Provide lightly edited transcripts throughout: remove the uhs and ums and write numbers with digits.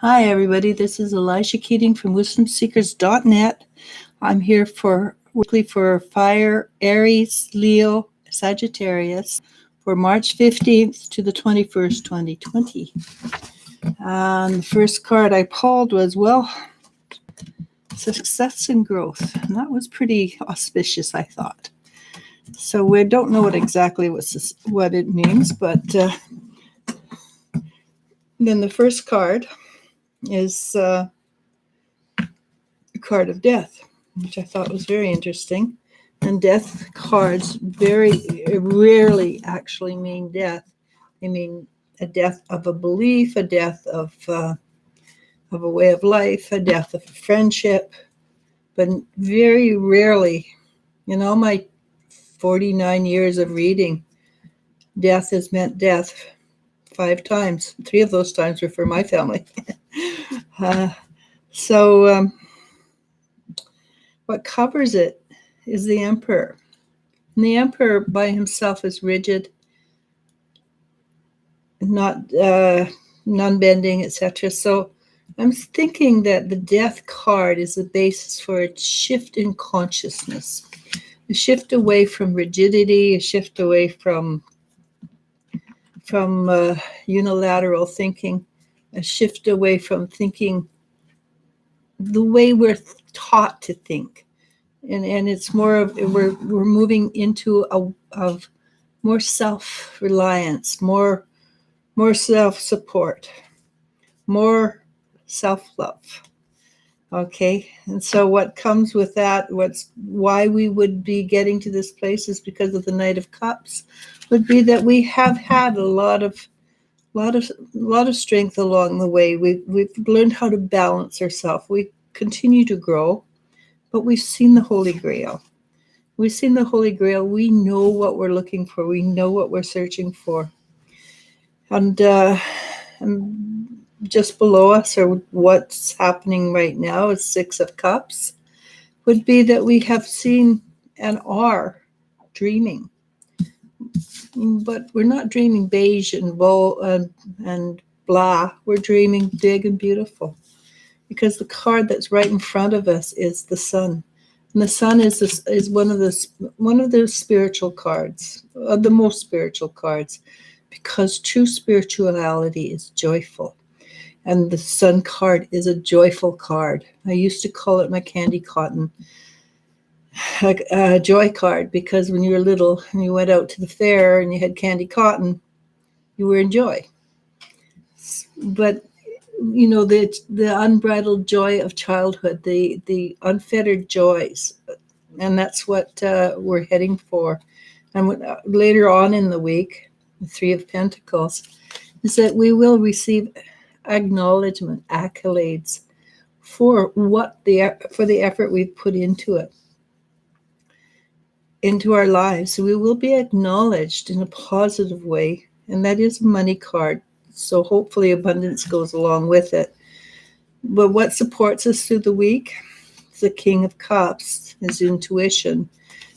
Hi, everybody. This is Eliz-sha from wisdomseekers.net. I'm here weekly for Fire, Aries, Leo, Sagittarius for March 15th to the 21st, 2020. And the first card I pulled was, success and growth. And that was pretty auspicious, I thought. So we don't know what it means, but then the first card is the card of death, which I thought was very interesting. And death cards very rarely actually mean death. They mean a death of a belief, a death of a way of life, a death of a friendship, but very rarely, in all my 49 years of reading, death has meant death 5 times. 3 of those times were for my family. What covers it is the Emperor. And the Emperor by himself is rigid, not non-bending, etc. So I'm thinking that the death card is the basis for a shift in consciousness, a shift away from rigidity, a shift away from unilateral thinking, a shift away from thinking the way we're taught to think. And it's more of we're moving into a more self-reliance, more self-support, more self-love. Okay, and so what comes with that, why we would be getting to this place is because of the Knight of Cups, would be that we have had a lot of strength along the way. We've learned how to balance ourselves. We continue to grow, but we've seen the Holy Grail. We've seen the Holy Grail. We know what we're looking for. We know what we're searching for. And just below us, or what's happening right now, is 6 of Cups, would be that we have seen and are dreaming. But we're not dreaming beige and blah. We're dreaming big and beautiful. Because the card that's right in front of us is the Sun. And the Sun is one of the spiritual cards, the most spiritual cards, because true spirituality is joyful. And the Sun card is a joyful card. I used to call it my candy cotton joy card, because when you were little and you went out to the fair and you had candy cotton, you were in joy. But the unbridled joy of childhood, the unfettered joys, and that's what we're heading for. And later on in the week, the 3 of Pentacles, is that we will receive acknowledgement, accolades for the effort we've put into our lives. So we will be acknowledged in a positive way, and that is a money card. So hopefully abundance goes along with it. But what supports us through the week is the King of Cups, is intuition.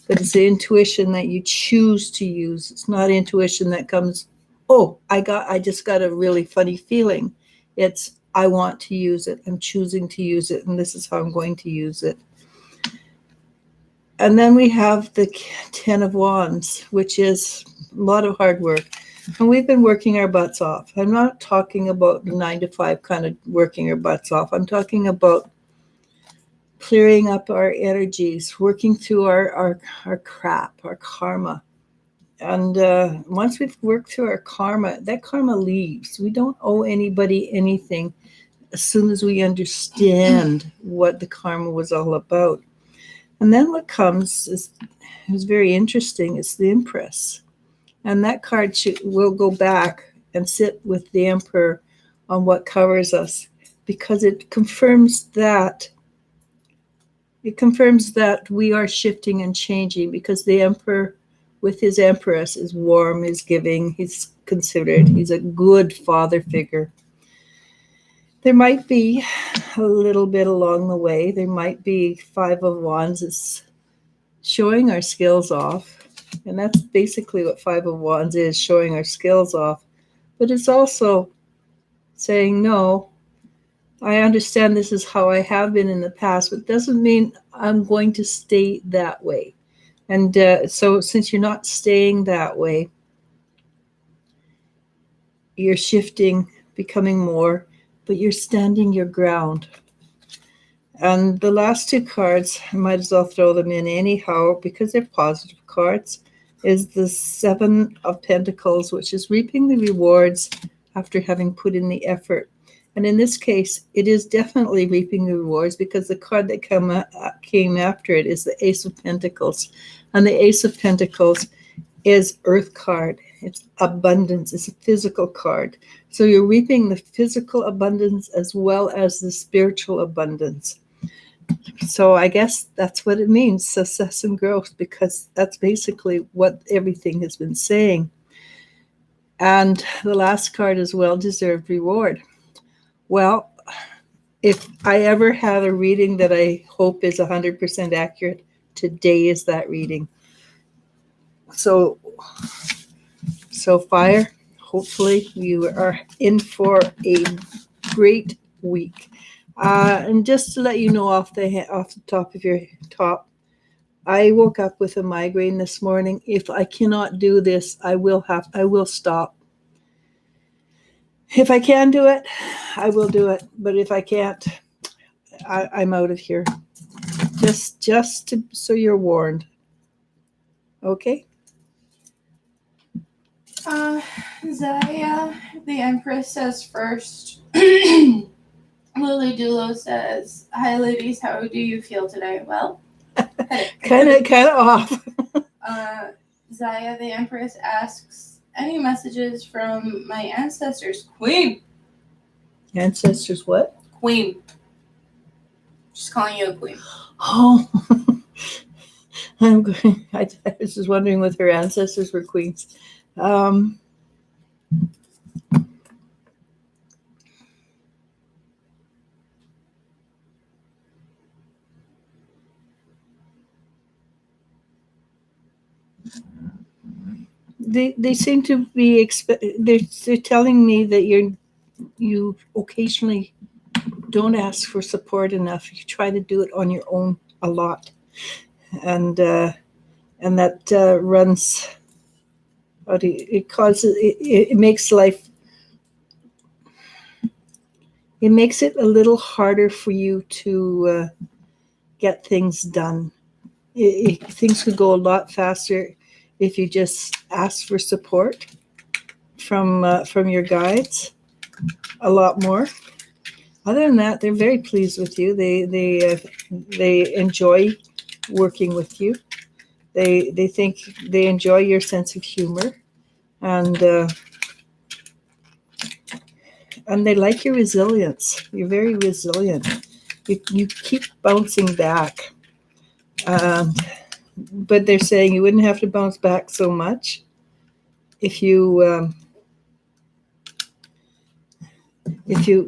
But it's the intuition that you choose to use. It's not intuition that comes, I just got a really funny feeling. It's, I want to use it. I'm choosing to use it, and this is how I'm going to use it. And then we have the 10 of Wands, which is a lot of hard work. And we've been working our butts off. I'm not talking about the 9 to 5 kind of working our butts off. I'm talking about clearing up our energies, working through our crap, our karma. And once we've worked through our karma, that karma leaves. We don't owe anybody anything as soon as we understand what the karma was all about. And then what comes is very interesting. It's the Empress. And that card will go back and sit with the Emperor on what covers us, because it confirms that we are shifting and changing, because the Emperor with his Empress is warm, is giving, he's considerate, he's a good father figure. There might be a little bit along the way. There might be 5 of Wands. It's showing our skills off. And that's basically what 5 of Wands is, showing our skills off. But it's also saying, no, I understand this is how I have been in the past, but it doesn't mean I'm going to stay that way. And so since you're not staying that way, you're shifting, becoming more, but you're standing your ground. And the last two cards, I might as well throw them in anyhow because they're positive cards, is the Seven of Pentacles, which is reaping the rewards after having put in the effort. And in this case, it is definitely reaping the rewards because the card that came after it is the Ace of Pentacles. And the Ace of Pentacles is Earth card. It's abundance. It's a physical card. So you're reaping the physical abundance as well as the spiritual abundance. So I guess that's what it means, success and growth, because that's basically what everything has been saying. And the last card is well-deserved reward. Well, if I ever have a reading that I hope is 100% accurate, today is that reading. So fire, hopefully you are in for a great week. And just to let you know off the top of your top, I woke up with a migraine this morning. If I cannot do this, I will stop. If I can do it, I will do it. But if I can't, I'm out of here. So you're warned. Okay? Zaya, the Empress, says first. Lily Dulo says, "Hi, ladies. How do you feel today?" Well, kind of off. Zaya, the Empress, asks, "Any messages from my ancestors?" Queen. Ancestors what? Queen. She's calling you a queen. Oh. I was just wondering if her ancestors were queens. They seem to be they're telling me that you occasionally don't ask for support enough. You try to do it on your own a lot, and that runs. It causes it makes life. It makes it a little harder for you to get things done. Things could go a lot faster if you just ask for support from your guides a lot more. Other than that, they're very pleased with you. They enjoy working with you. They think they enjoy your sense of humor, and they like your resilience. You're very resilient. You keep bouncing back, but they're saying you wouldn't have to bounce back so much if you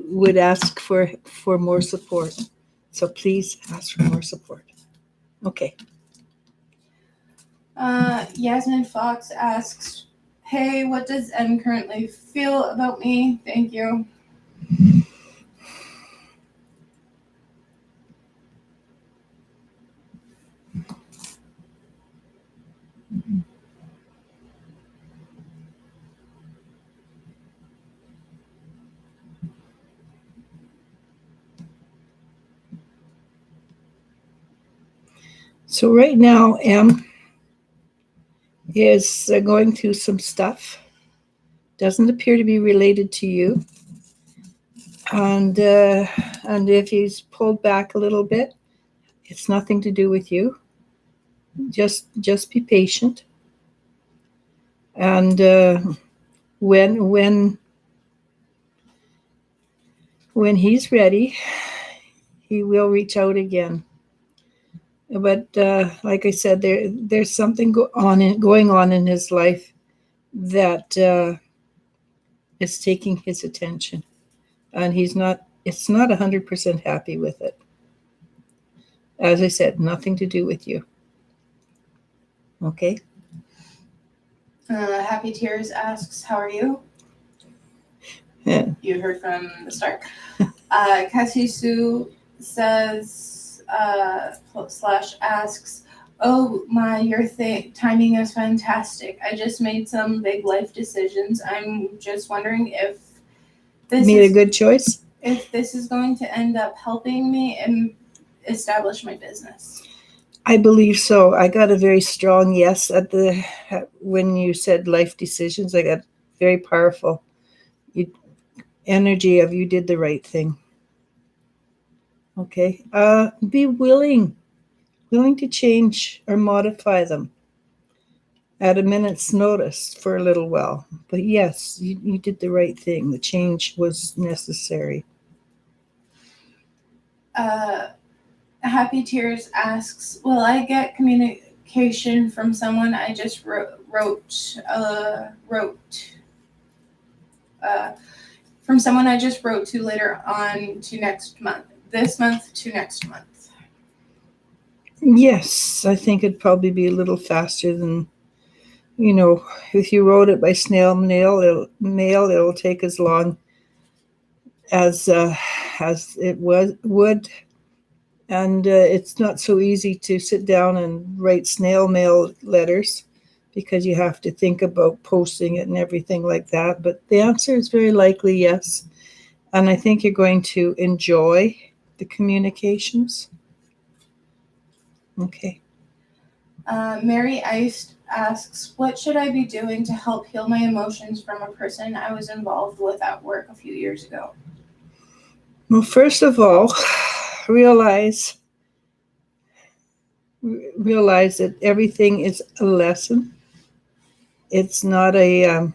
would ask for more support. So please ask for more support. Okay. Yasmin Fox asks, "Hey, what does M currently feel about me? Thank you." So right now, M is going through some stuff. Doesn't appear to be related to you. And if he's pulled back a little bit, it's nothing to do with you. Just be patient. And when he's ready, he will reach out again. But like I said, there's something going on in his life that is taking his attention, and it's not 100% happy with it. As I said, nothing to do with you. Okay. Happy Tears asks, "How are you?" Yeah. You heard from the start. Cassie Sue says, slash asks, oh my, your timing is fantastic. I just made some big life decisions. I'm just wondering if this Made a is good choice? if this is going to end up helping me and establish my business. I believe so. I got a very strong yes when you said life decisions. I got very powerful energy of you did the right thing. Okay. Be willing to change or modify them at a minute's notice for a little while. But yes, you did the right thing. The change was necessary. Happy Tears asks, will I get communication from someone I just from someone I just wrote to later on to next month, this month to next month? Yes, I think it'd probably be a little faster than, if you wrote it by snail mail, it'll take as long as it would. And it's not so easy to sit down and write snail mail letters because you have to think about posting it and everything like that. But the answer is very likely yes. And I think you're going to enjoy the communications. Okay. Mary Ice asks, what should I be doing to help heal my emotions from a person I was involved with at work a few years ago? Well, first of all, realize that everything is a lesson. It's not a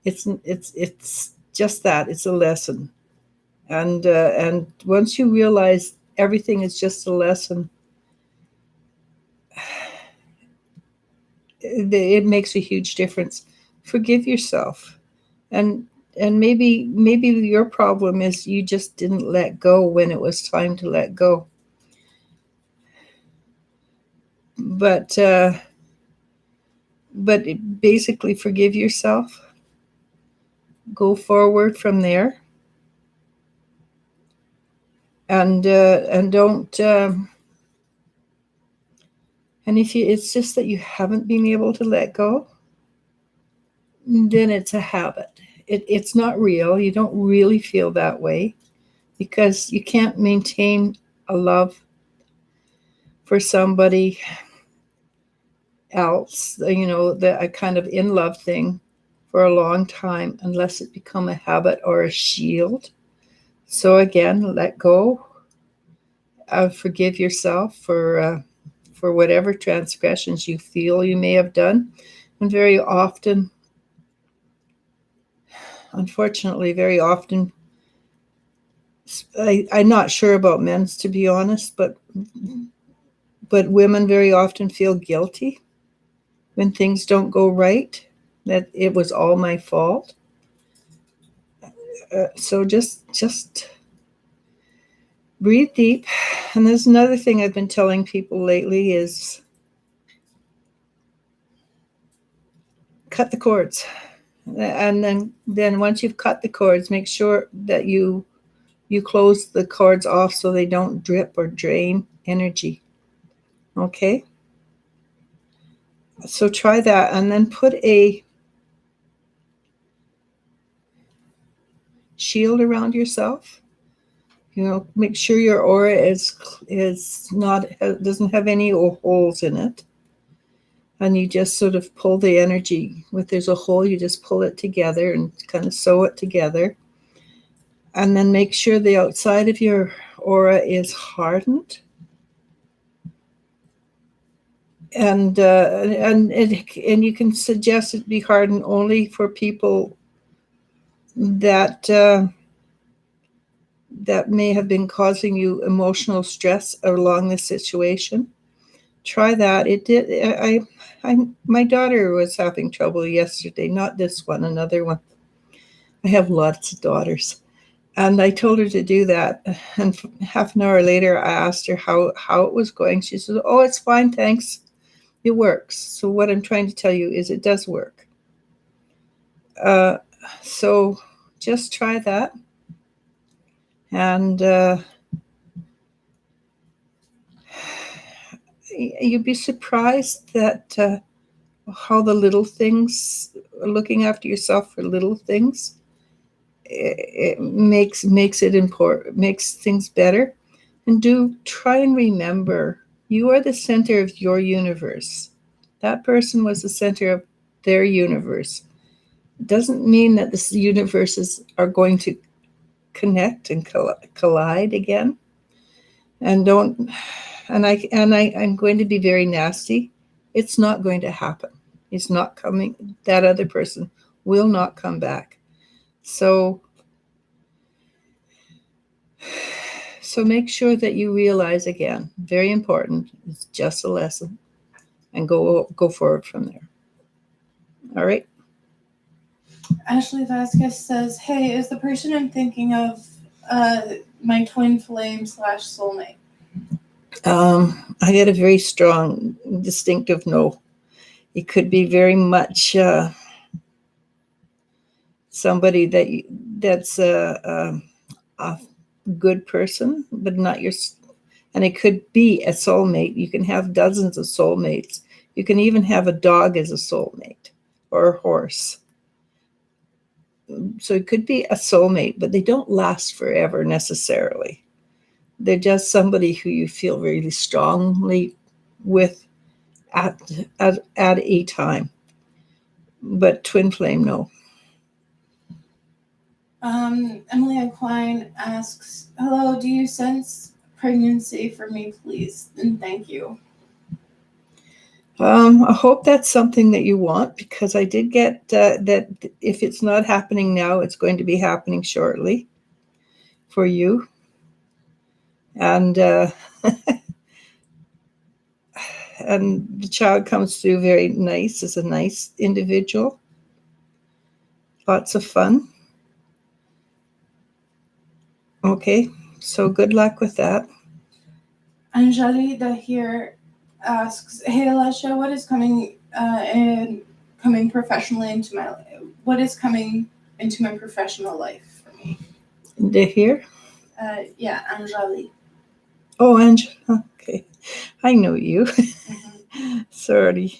it's just that, it's a lesson. And once you realize everything is just a lesson, it makes a huge difference. Forgive yourself. And maybe your problem is you just didn't let go when it was time to let go. But basically forgive yourself. Go forward from there. And don't and if it's just that you haven't been able to let go, then it's a habit. It's not real. You don't really feel that way because you can't maintain a love for somebody else, a kind of in love thing for a long time unless it become a habit or a shield. So again, let go. Forgive yourself for whatever transgressions you feel you may have done. And very often, unfortunately, I'm not sure about men's, to be honest, but women very often feel guilty when things don't go right, that it was all my fault. So just breathe deep. And there's another thing I've been telling people lately is cut the cords. And then once you've cut the cords, make sure that you close the cords off so they don't drip or drain energy. Okay? So try that, and then put a shield around yourself. Make sure your aura doesn't have any holes in it. And you just sort of pull the energy. If there's a hole, you just pull it together and kind of sew it together. And then make sure the outside of your aura is hardened. And you can suggest it be hardened only for people that may have been causing you emotional stress along the situation. Try that. It did. My daughter was having trouble yesterday. Not this one, another one. I have lots of daughters. And I told her to do that. And half an hour later, I asked her how it was going. She said, oh, it's fine, thanks. It works. So what I'm trying to tell you is it does work. So just try that. And you'd be surprised that how the little things, looking after yourself for little things, it makes it important, makes things better. And do try and remember, you are the center of your universe. That person was the center of their universe. It doesn't mean that the universes are going to connect and collide again. And don't, I'm going to be very nasty. It's not going to happen. It's not coming. That other person will not come back. So make sure that you realize, again, very important, it's just a lesson, and go forward from there. All right. Ashley Vasquez says, hey, is the person I'm thinking of my twin flame / soulmate? I get a very strong, distinctive no. It could be very much somebody that's a good person, but not your. And it could be a soulmate. You can have dozens of soulmates. You can even have a dog as a soulmate, or a horse. So it could be a soulmate, but they don't last forever necessarily. They're just somebody who you feel really strongly with at a time. But twin flame, no. Emily Klein asks, hello, do you sense pregnancy for me, please? And thank you. I hope that's something that you want, because I did get that if it's not happening now, it's going to be happening shortly for you. And and the child comes through very nice, as a nice individual. Lots of fun. Okay, so good luck with that. Anjali Dahir asks, hey Eliz-sha, what is coming professionally into my life? What is coming into my professional life for me? Dahir? Yeah, Anjali. Oh, Angela. Okay, I know you. Mm-hmm. Sorry.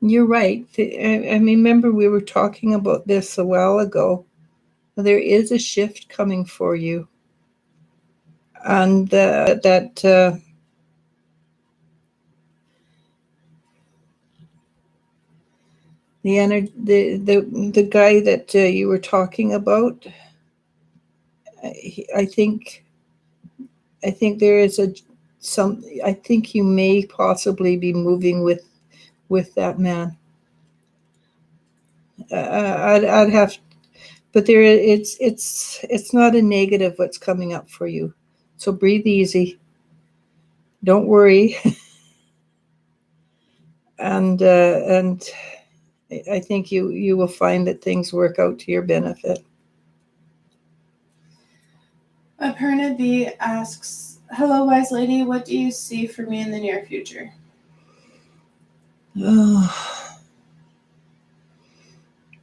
You're right. I remember we were talking about this a while ago. There is a shift coming for you. And that the guy that you were talking about, I think there is I think you may possibly be moving with that man. I'd have, but it's not a negative what's coming up for you. So breathe easy. Don't worry. And I think you will find that things work out to your benefit. Aparna B asks, hello, wise lady, what do you see for me in the near future?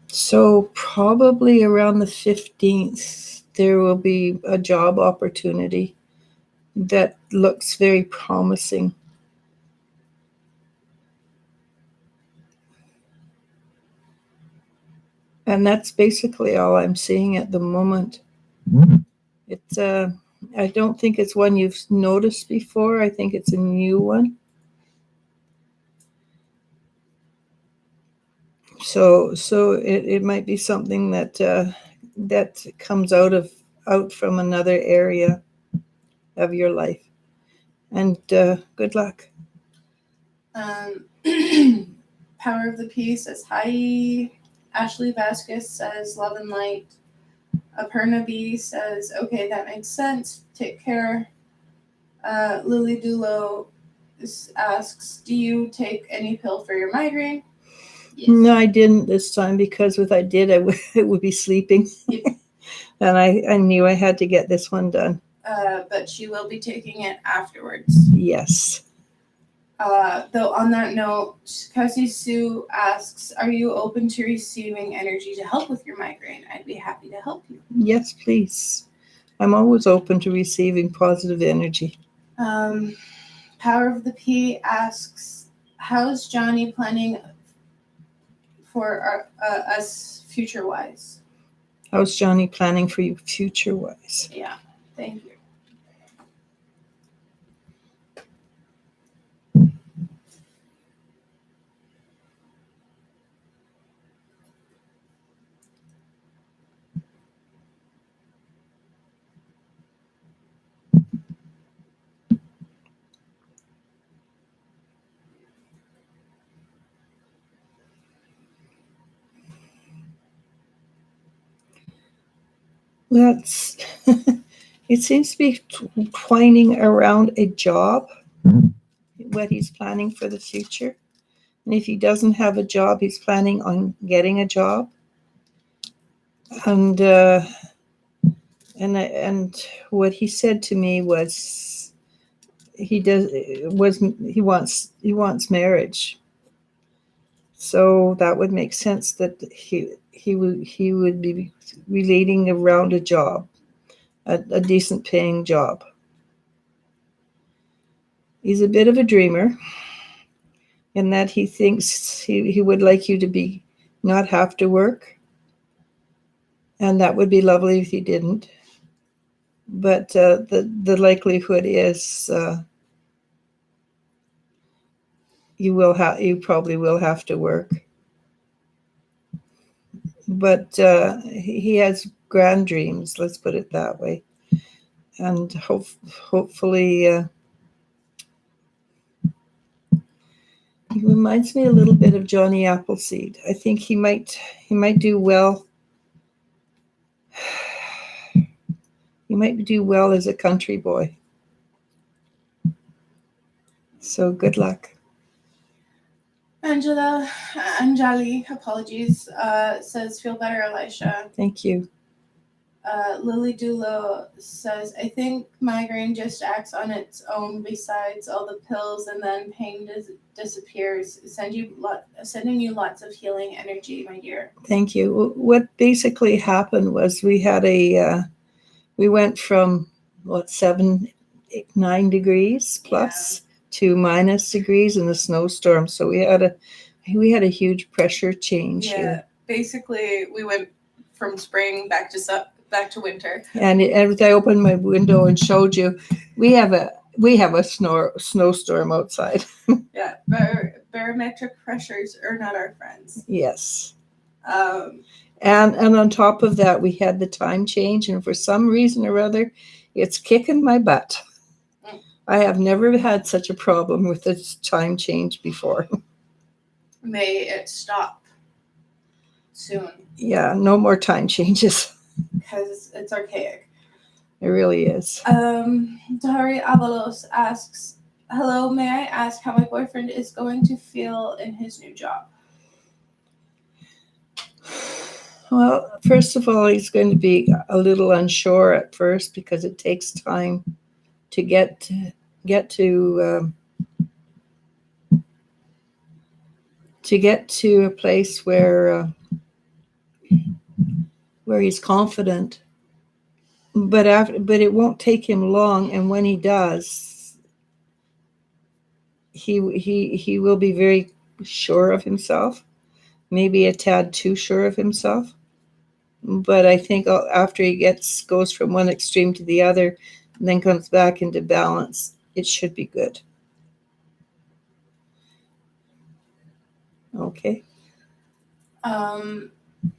So probably around the 15th, there will be a job opportunity that looks very promising. And that's basically all I'm seeing at the moment. It's I don't think it's one you've noticed before. I think it's a new one. So it might be something that comes out from another area of your life. And good luck. Power of the Peace says hi. Ashley Vasquez says love and light. Aparna B says, okay, that makes sense. Take care. Lily Dulo asks, do you take any pill for your migraine? Yes. No, I didn't this time, because if I did, I would be sleeping. Yep. And I knew I had to get this one done. But she will be taking it afterwards. Yes. Though on that note, Cassie Sue asks, "Are you open to receiving energy to help with your migraine? I'd be happy to help you." Yes, please. I'm always open to receiving positive energy. Power of the P asks, "How's Johnny planning for us future-wise?" How's Johnny planning for you future-wise? Yeah, thank you. That's it seems to be twining around a job, what he's planning for the future. And if he doesn't have a job, he's planning on getting a job. And what he said to me was he wants marriage. So that would make sense that he would be relating around a job, a decent paying job. He's a bit of a dreamer in that he thinks he would like you to not have to work. And that would be lovely if he didn't. But the likelihood is you probably will have to work. But he has grand dreams, let's put it that way. And hopefully he reminds me a little bit of Johnny Appleseed. I think he might do well. He might do well as a country boy. So good luck. Anjali, apologies, says, "Feel better, Eliz-sha." Thank you. Lily Dulo says, "I think migraine just acts on its own besides all the pills, and then pain disappears. Sending you lots of healing energy, my dear." Thank you. What basically happened was we went from 7, 8, 9 degrees plus to minus degrees in the snowstorm. So we had a huge pressure change here. Basically we went from spring back to winter. And as I opened my window and showed you, we have a snowstorm outside. Yeah, barometric pressures are not our friends. Yes. And on top of that, we had the time change, and for some reason or other, it's kicking my butt. I have never had such a problem with this time change before. May it stop soon. Yeah, no more time changes. Because it's archaic. It really is. Dari Avalos asks, "Hello, may I ask how my boyfriend is going to feel in his new job?" Well, first of all, he's going to be a little unsure at first because it takes time to get to a place where he's confident. But it won't take him long, and when he does, he will be very sure of himself, maybe a tad too sure of himself. But I think after he goes from one extreme to the other, and then comes back into balance, it should be good. Okay.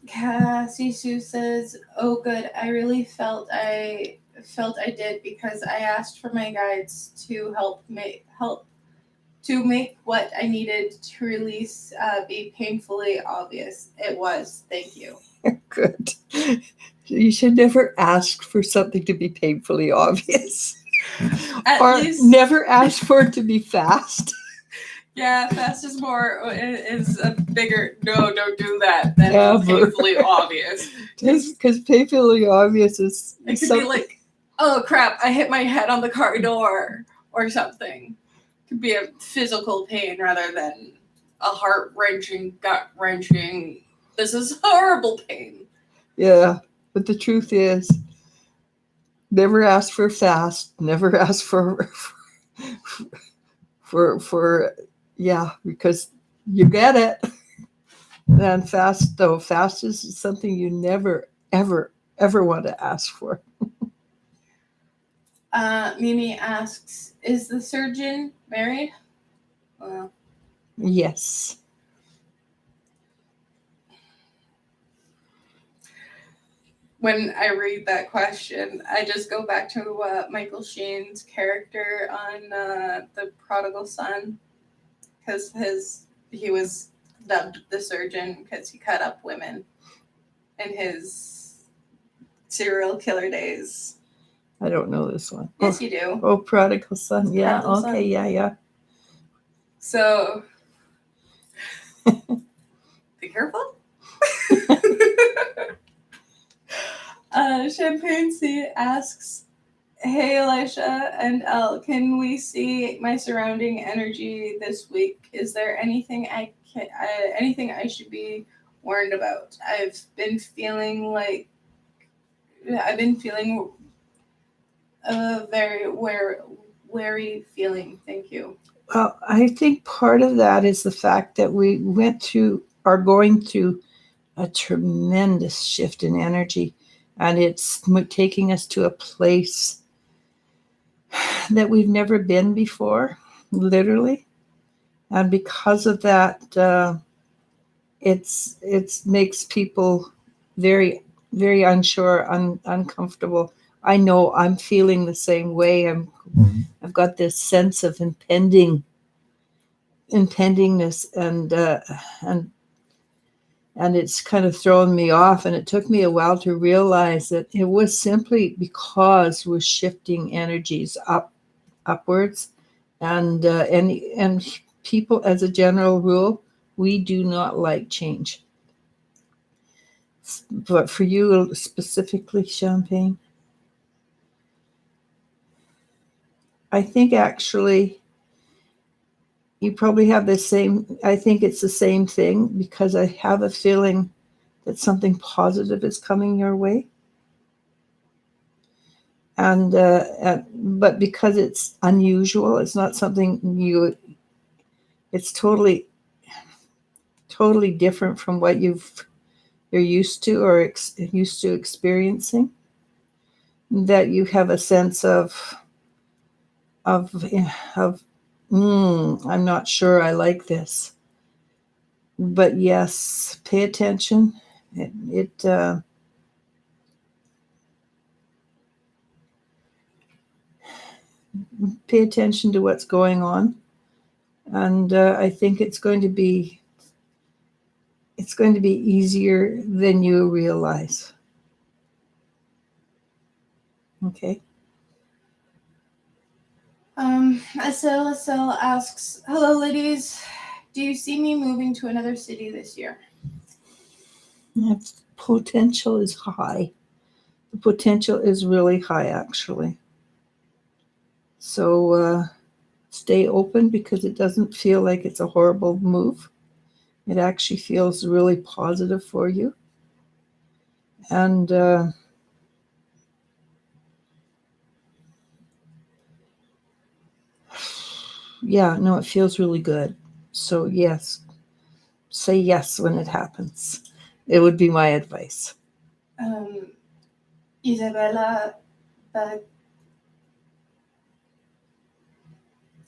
Cassie Sue says, "Oh, good. I really felt I did because I asked for my guides to help make what I needed to release be painfully obvious. It was. Thank you." Good. You should never ask for something to be painfully obvious. Or never ask for it to be fast. Yeah, fast is a bigger no, don't do that. That's painfully obvious. Because painfully obvious is it could be like, "Oh crap, I hit my head on the car door," or something. could be a physical pain rather than a heart-wrenching, gut-wrenching, this is horrible pain. Yeah, but the truth is, never ask for fast, never ask for yeah, because you get it. And fast is something you never, ever, ever want to ask for. Mimi asks, is the surgeon married? Well, Yes. when I read that question, I just go back to Michael Sheen's character on The Prodigal Son, because he was dubbed the surgeon because he cut up women in his serial killer days. I don't know this one. Yes, you do. Oh, Prodigal Son. Yeah, Prodigal okay, Son. yeah. So, be careful. Champagne C asks, hey Elisha and Elle, can we see my surrounding energy this week? Is there anything anything I should be warned about? I've been feeling a very wary feeling. Thank you. Well, I think part of that is the fact that we are going through a tremendous shift in energy, and it's taking us to a place that we've never been before, literally. And because of that, it's makes people very, very unsure, uncomfortable. I know I'm feeling the same way. I've got this sense of impendingness, and it's kind of thrown me off. And it took me a while to realize that it was simply because we're shifting energies upwards, and people, as a general rule, we do not like change. But for you specifically, Champagne, I think actually you probably have the same, I think it's the same thing, because I have a feeling that something positive is coming your way. And but because it's unusual, it's not something it's totally different from what you're used to or used to experiencing, that you have a sense of I'm not sure I like this. But yes, pay attention. Pay attention to what's going on, and I think it's going to be easier than you realize. Okay. SLSL asks, hello ladies, do you see me moving to another city this year? That potential is high. The potential is really high, actually. So stay open, because it doesn't feel like it's a horrible move. It actually feels really positive for you. And yeah, no, it feels really good. So yes, say yes when it happens. It would be my advice. Isabella,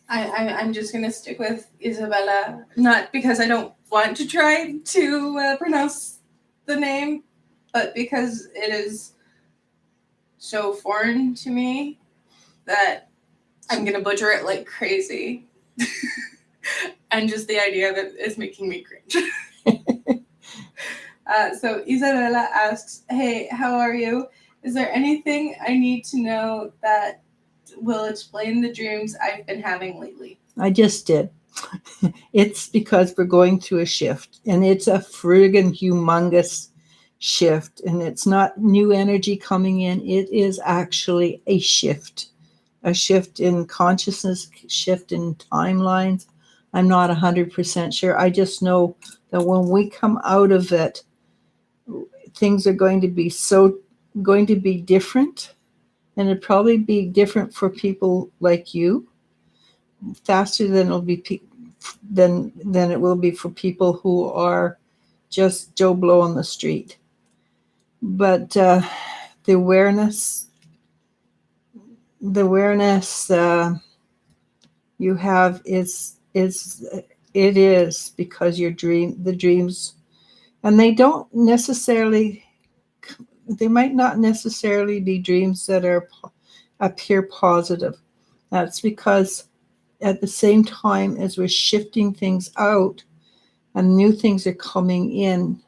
I'm just going to stick with Isabella, not because I don't want to try to pronounce the name, but because it is so foreign to me that I'm going to butcher it like crazy. And just the idea of it is making me cringe. So Isabella asks, hey, how are you? Is there anything I need to know that will explain the dreams I've been having lately? I just did. It's because we're going through a shift, and it's a friggin' humongous shift, and it's not new energy coming in. It is actually a shift. a shift in consciousness, shift in timelines. I'm not 100% sure. I just know that when we come out of it, things are going to be different, and it'll probably be different for people like you faster than than it will be for people who are just Joe Blow on the street. But the awareness you have is it is because the dreams, and they might not necessarily be dreams that appear positive. That's because at the same time as we're shifting things out and new things are coming in,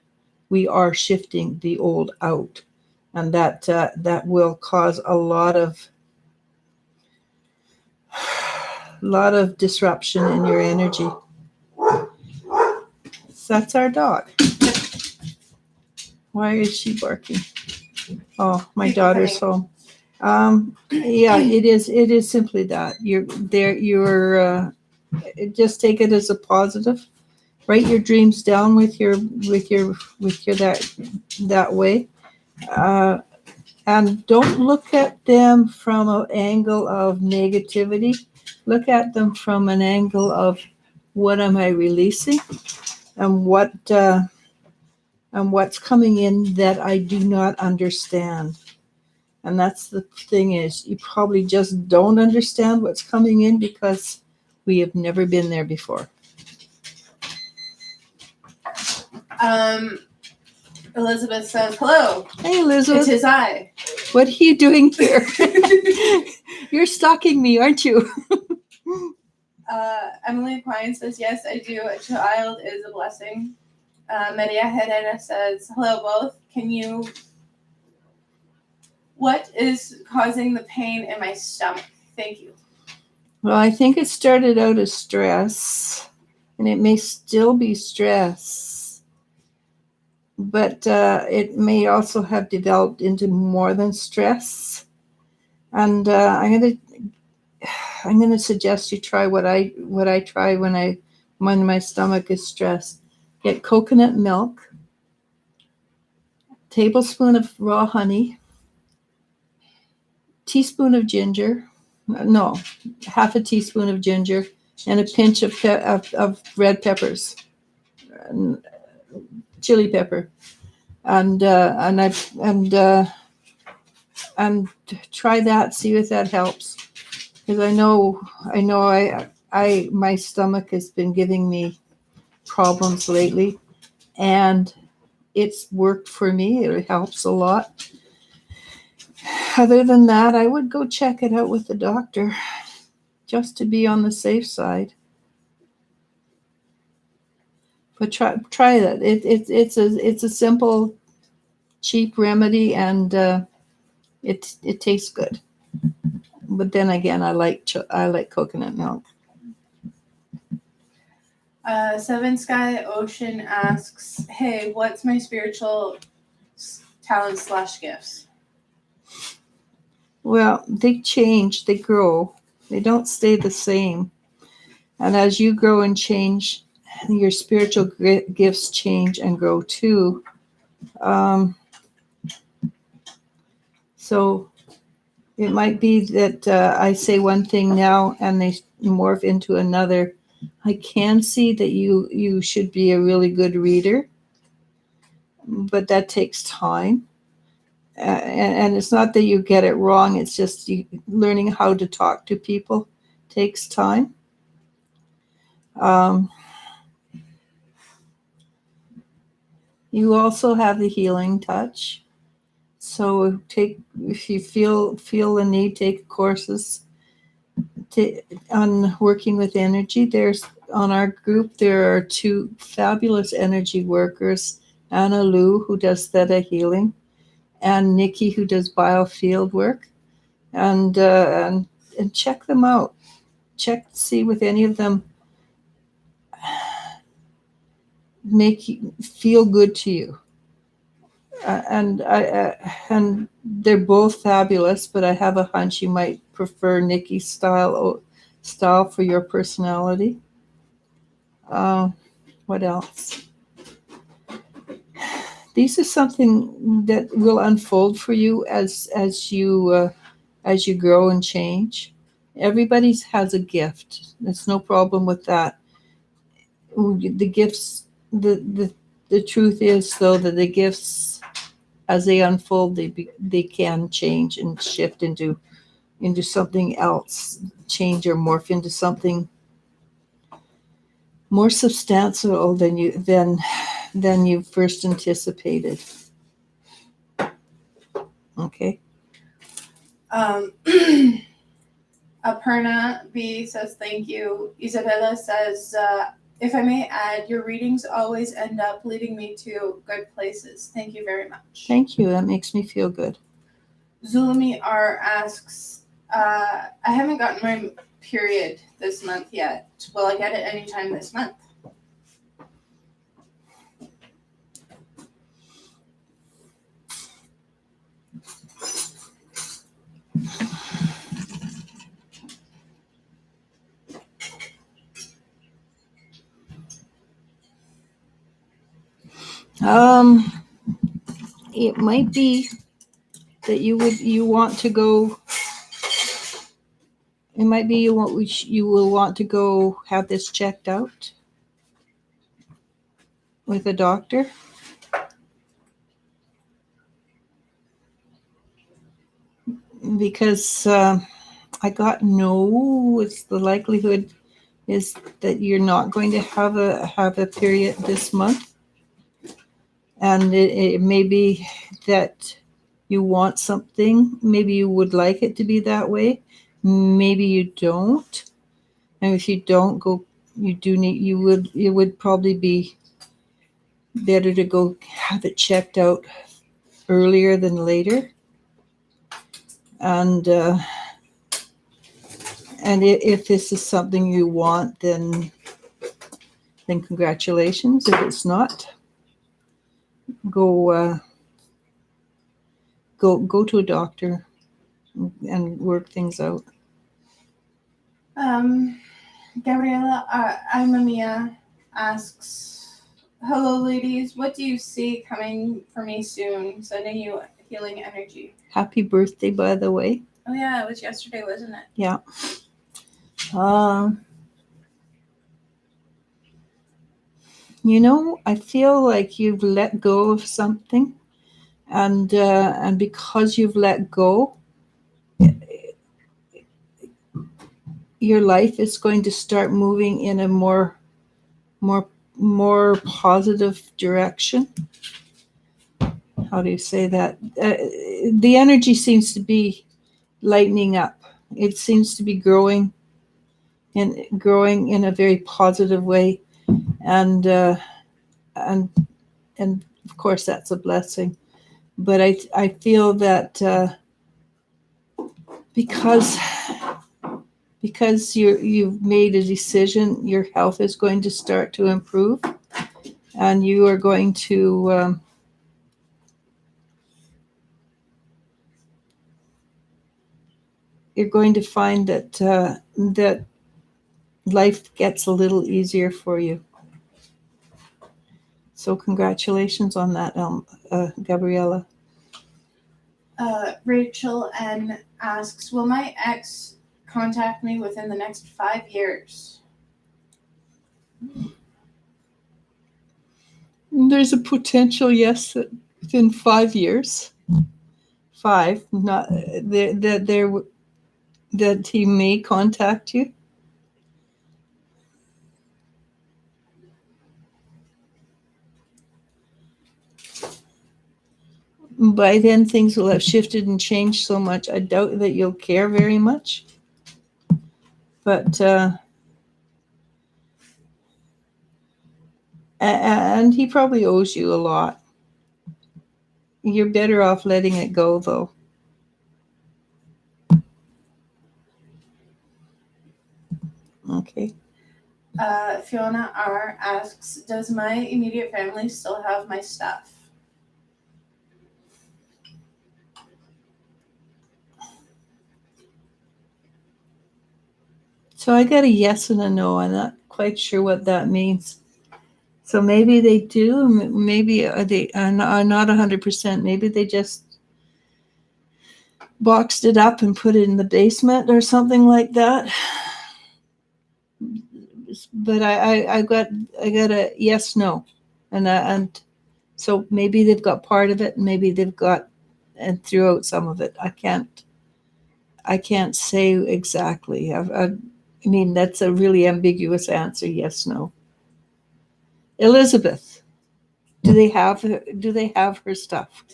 we are shifting the old out, and that will cause a lot of disruption in your energy. So that's our dog. Why is she barking? Oh, my daughter's home. Yeah, it is simply that. Just take it as a positive. Write your dreams down with your that way. And don't look at them from an angle of negativity. Look at them from an angle of what am I releasing, and what's coming in that I do not understand. And that's the thing, is you probably just don't understand what's coming in because we have never been there before. Elizabeth says, hello. Hey, Elizabeth. It is I. What are you doing here? You're stalking me, aren't you? Emily Quine says, yes, I do. A child is a blessing. Maria Herrera says, hello, both. What is causing the pain in my stomach? Thank you. Well, I think it started out as stress, and it may still be stress, but it may also have developed into more than stress. And I'm gonna suggest you try what I try when my stomach is stressed. Get coconut milk, tablespoon of raw honey, teaspoon of ginger, no, half a teaspoon of ginger, and a pinch of red peppers, chili pepper, and try that. See if that helps, because I know my stomach has been giving me problems lately, and it's worked for me. It helps a lot. Other than that, I would go check it out with the doctor, just to be on the safe side. But try that. It's a simple, cheap remedy, and it tastes good. But then again, I like coconut milk. Seven Sky Ocean asks, hey, what's my spiritual talents / gifts? Well, they change, they grow, they don't stay the same. And as you grow and change, your spiritual gifts change and grow too. So it might be that I say one thing now and they morph into another. I can see that you should be a really good reader, but that takes time. And it's not that you get it wrong. It's just learning how to talk to people takes time. You also have the healing touch. So if you feel the need, take courses on working with energy. On our group, there are 2 fabulous energy workers, Anna Lou, who does theta healing, and Nikki, who does biofield work, and check them out. Check to see if any of them make you feel good to you. and they're both fabulous, but I have a hunch you might prefer Nikki's style for your personality. Uh, what else? These are something that will unfold for you as you grow and change. Everybody has a gift. There's no problem with that. The gifts, the truth is though that the gifts, as they unfold, they can change and shift into something else, change or morph into something more substantial than you first anticipated. Okay. Aparna B says thank you. Isabella says, if I may add, your readings always end up leading me to good places. Thank you very much. Thank you. That makes me feel good. Zulumi R asks, I haven't gotten my period this month yet. Will I get it anytime this month? It might be that you want to go. It might be you will want to go have this checked out with a doctor. Because I got no. It's the likelihood is that you're not going to have a period this month, and it may be that you want something. Maybe you would like it to be that way. Maybe you don't. And if you don't go, you do need. You would. It would probably be better to go have it checked out earlier than later. And if this is something you want, then congratulations. If it's not, go to a doctor and work things out. Gabriela Imamia asks, hello ladies, what do you see coming for me soon? Sending you healing energy. Happy birthday, by the way. Oh yeah, it was yesterday, wasn't it? Yeah. I feel like you've let go of something, and because you've let go, your life is going to start moving in a more positive direction. How do you say that? The energy seems to be lightening up. It seems to be growing in a very positive way, and of course that's a blessing. But I feel that because you've made a decision, your health is going to start to improve, and you are going to you're going to find that that life gets a little easier for you. So congratulations on that, Gabriella. Rachel N asks, will my ex contact me within the next 5 years? There's a potential yes within 5 years. 5, not that he may contact you. By then things will have shifted and changed so much. I doubt that you'll care very much. But and he probably owes you a lot. You're better off letting it go, though. Okay. Fiona R asks, does my immediate family still have my stuff? So I got a yes and a no. I'm not quite sure what that means. So maybe they do. Maybe they are not 100%. Maybe they just boxed it up and put it in the basement or something like that. But I got a yes no, and so maybe they've got part of it, and maybe they've got and threw out some of it. I can't say exactly. I mean, that's a really ambiguous answer. Yes, no. Elizabeth, do they have her stuff?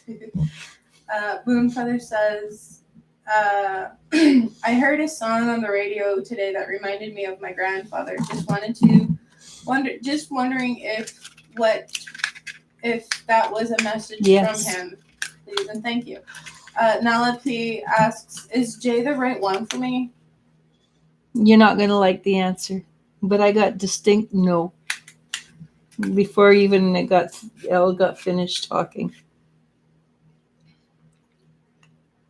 Boomfeather says, I heard a song on the radio today that reminded me of my grandfather. Just wondering if that was a message Yes. from him, please, and thank you. Nala P asks, is Jay the right one for me? You're not going to like the answer, but I got distinct no before even Elle got finished talking.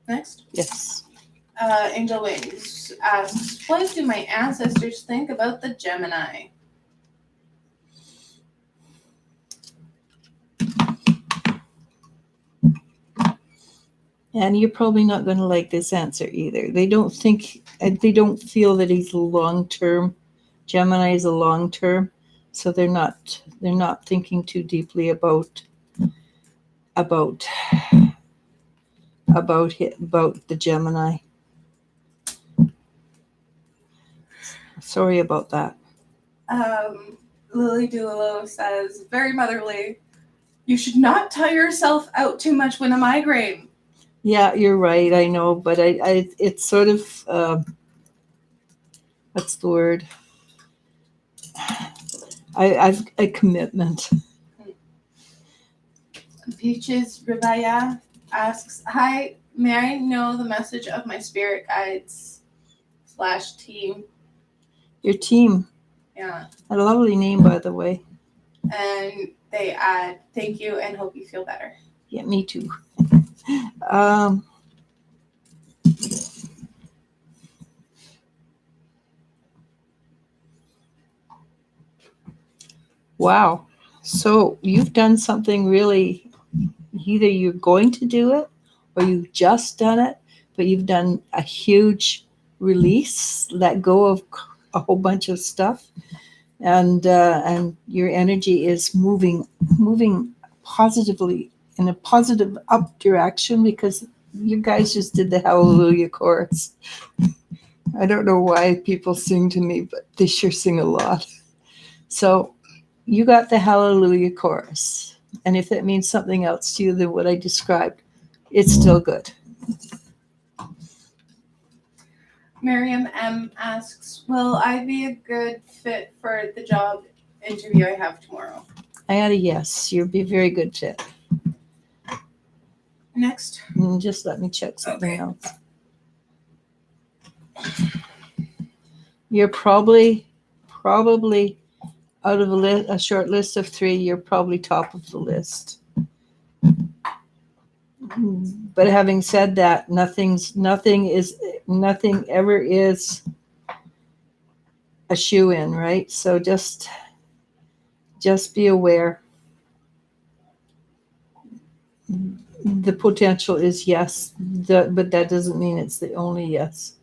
Next. Yes. Angel Wings asks, what do my ancestors think about the Gemini? And you're probably not going to like this answer either. They don't feel that he's long-term. Gemini is a long-term, so they're not thinking too deeply about the Gemini. Sorry about that. Lily Doolittle says, very motherly, you should not tire yourself out too much with a migraine. Yeah, you're right. I know, but it's sort of what's the word? I've a commitment. Peaches Rabaya asks, hi, may I know the message of my spirit guides / team? Your team. Yeah. A lovely name, by the way. And they add, thank you and hope you feel better. Yeah, me too. Wow. So you've done something really, either you're going to do it or you've just done it, but you've done a huge release, let go of a whole bunch of stuff. And your energy is moving positively in a positive up direction, because you guys just did the Hallelujah chorus. I don't know why people sing to me, but they sure sing a lot. So you got the Hallelujah chorus. And if it means something else to you than what I described, it's still good. Miriam M asks, will I be a good fit for the job interview I have tomorrow? I had a yes. You'll be a very good fit. Next. And just let me check something else. You're probably out of a short list of 3, you're probably top of the list. But having said that, nothing ever is a shoe-in, right? So just be aware. The potential is yes, but that doesn't mean it's the only yes.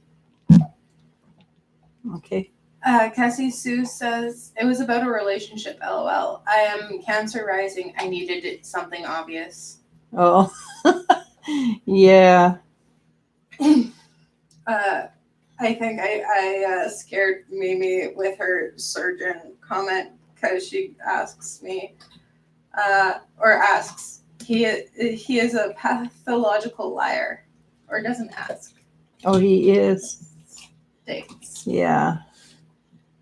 Okay. Cassie Sue says, it was about a relationship, LOL. I am Cancer rising. I needed something obvious. Oh, yeah. I think I scared Mimi with her surgeon comment, because she asks me, he is a pathological liar, or doesn't ask. Oh, he is. Dates. Yeah.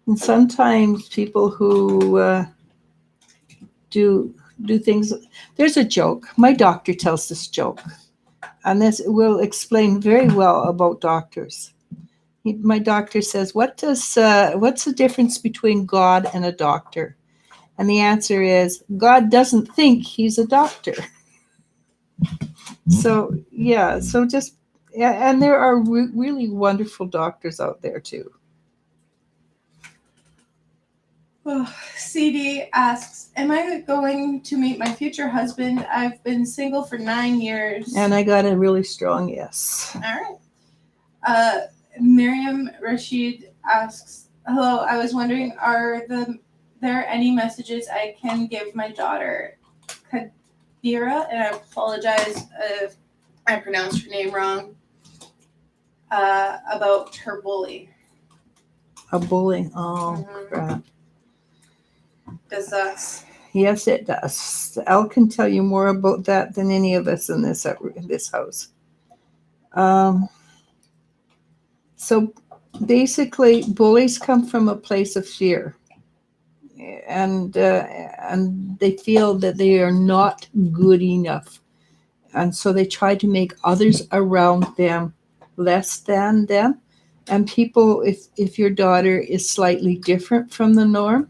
And sometimes people who do things, there's a joke. My doctor tells this joke, and this will explain very well about doctors. My doctor says, what's the difference between God and a doctor? And the answer is, God doesn't think he's a doctor. So, yeah, and there are really wonderful doctors out there too. Oh, CD asks, am I going to meet my future husband? I've been single for 9 years. And I got a really strong yes. All right. Miriam Rashid asks, hello, I was wondering, there any messages I can give my daughter, Kadira? And I apologize if I pronounced her name wrong. About her bully. A bully. Oh, crap. This sucks. Yes, it does. Elle can tell you more about that than any of us in this house. So basically, bullies come from a place of fear, and they feel that they are not good enough, and so they try to make others around them less than them. And people, if your daughter is slightly different from the norm,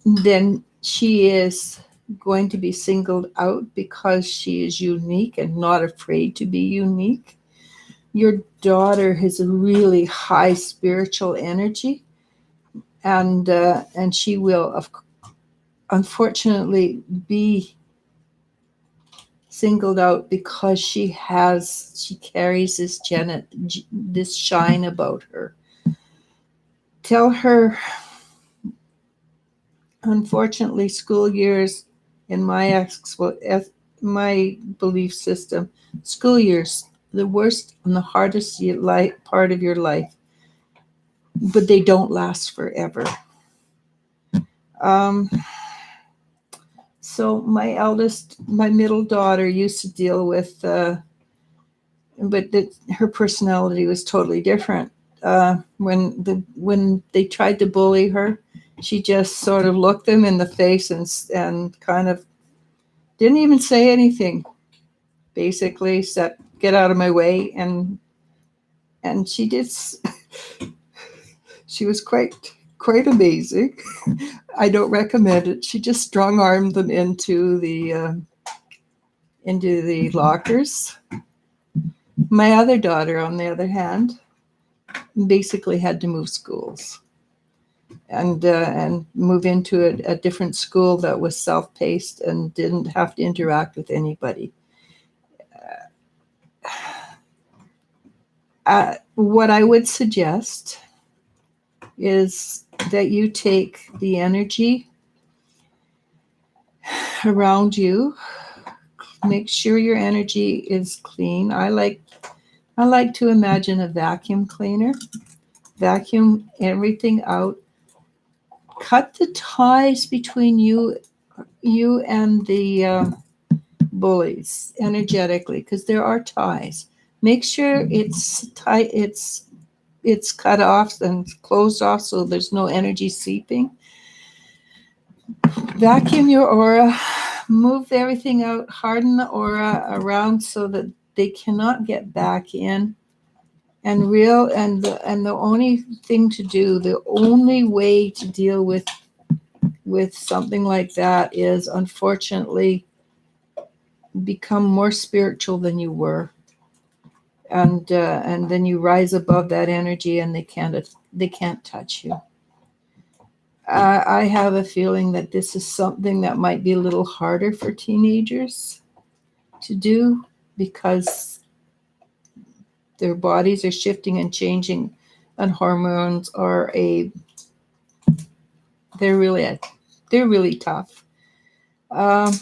then she is going to be singled out because she is unique and not afraid to be unique. Your daughter has a really high spiritual energy, and she will, unfortunately, be singled out because she carries this shine about her. Tell her, unfortunately, school years in my belief system, school years, the worst and the hardest part of your life, but they don't last forever. So my middle daughter used to deal with, but her personality was totally different. When they tried to bully her, she just sort of looked them in the face and kind of didn't even say anything. Basically said, "Get out of my way," and she did. She was quite amazing. I don't recommend it. She just strong-armed them into the lockers. My other daughter, on the other hand, basically had to move schools and move into a different school that was self-paced and didn't have to interact with anybody. What I would suggest is that you take the energy around you, make sure your energy is clean. I like to imagine a vacuum cleaner, vacuum everything out, cut the ties between you and the bullies energetically, because there are ties. Make sure it's tight, it's cut off and closed off so there's no energy seeping. Vacuum your aura, move everything out, harden the aura around so that they cannot get back in. And the only thing to do, the only way to deal with something like that is, unfortunately, become more spiritual than you were, and then you rise above that energy, and they can't touch you. I have a feeling that this is something that might be a little harder for teenagers to do because their bodies are shifting and changing, and hormones are they're really tough. I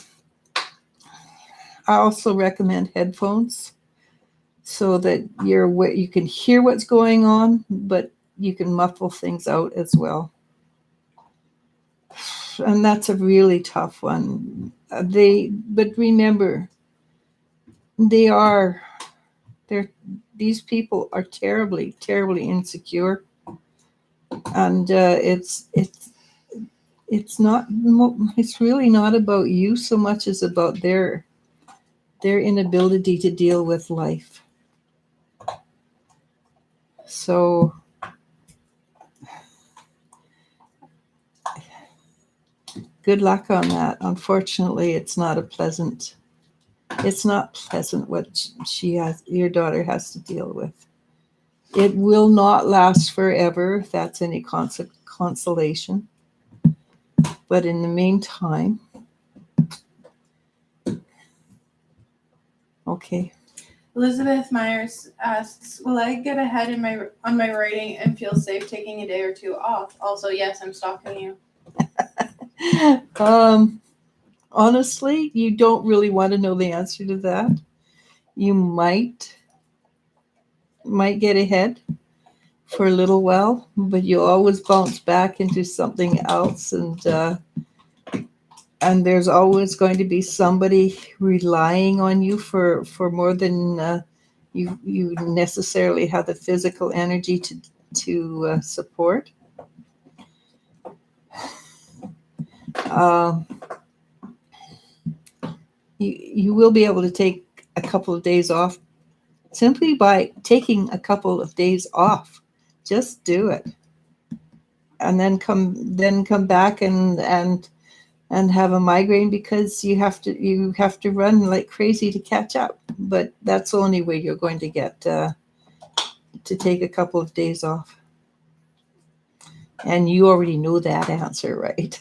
also recommend headphones so that you can hear what's going on, but you can muffle things out as well. And that's a really tough one. But remember, these people are terribly, terribly insecure, and it's really not about you so much as about their inability to deal with life. So good luck on that. Unfortunately, it's not pleasant what your daughter has to deal with. It will not last forever, if that's any consolation. But in the meantime, okay. Elizabeth Myers asks, "Will I get ahead on my writing and feel safe taking a day or two off?" Also, yes, I'm stalking you. Honestly, you don't really want to know the answer to that. You might get ahead for a little while, but you always bounce back into something else, and there's always going to be somebody relying on you for more than you necessarily have the physical energy to support. Um, you will be able to take a couple of days off simply by taking a couple of days off. Just do it, and then come back and have a migraine because you have to run like crazy to catch up. But that's the only way you're going to get to take a couple of days off. And you already know that answer, right?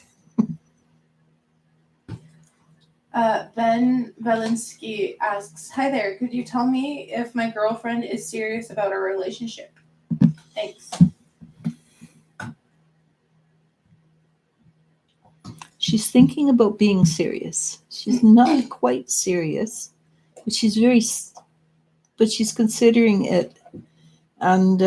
Ben Velinsky asks, "Hi there, could you tell me if my girlfriend is serious about our relationship? Thanks." She's thinking about being serious. She's not quite serious, but she's considering it. And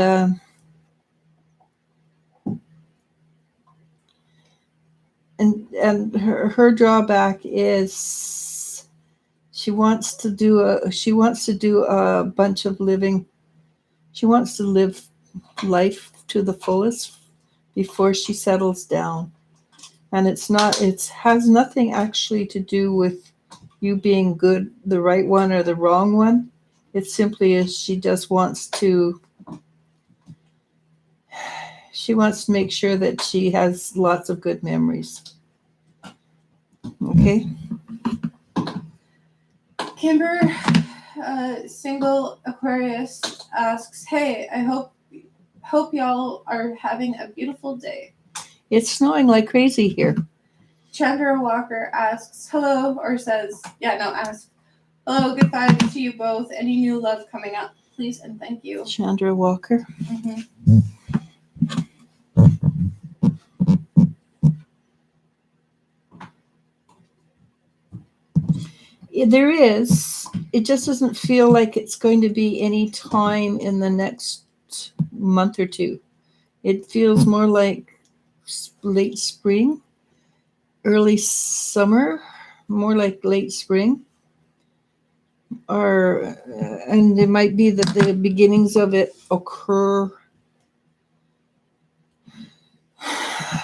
and her drawback is she wants to do a bunch of living. She wants to live life to the fullest before she settles down. And it has nothing actually to do with you being good, the right one or the wrong one. It simply is she wants to make sure that she has lots of good memories. Okay. Kimber, single Aquarius, asks, "Hey, I hope y'all are having a beautiful day." It's snowing like crazy here. Chandra Walker asks, "Hello," or says, asks, "Hello, good vibes to you both. Any new love coming up? Please and thank you." Chandra Walker. Mm-hmm. There is. It just doesn't feel like it's going to be any time in the next month or two. It feels more like late spring, early summer, more like late spring, or and it might be that the beginnings of it occur